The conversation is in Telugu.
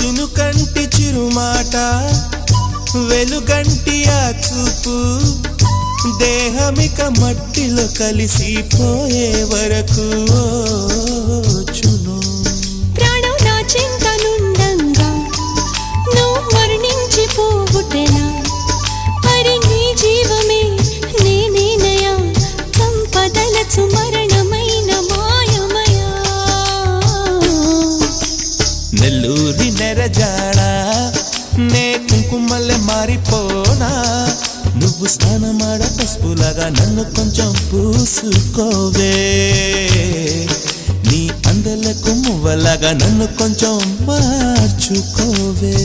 చినుకంటి చిరుమాట వెలుగంటి ఆ చూపు దేహమిక మట్టిలో కలిసిపోయే వరకు చును ప్రాణం నా చింతనుండంగా నువ్వు మరణించి పోవుటెలా మరి నీ జీవమే నేనేనయా సంపదలచు మరణమైన మాయమయా నెల్లూరి నెరజాడా నే కుంకుమల్లె మారిపోనా నువ్వు స్నానమాడ పసుపులాగా నన్ను కొంచెం పూసుకోవే నీ అందలకు మువ్వలాగా నన్ను కొంచెం మార్చుకోవే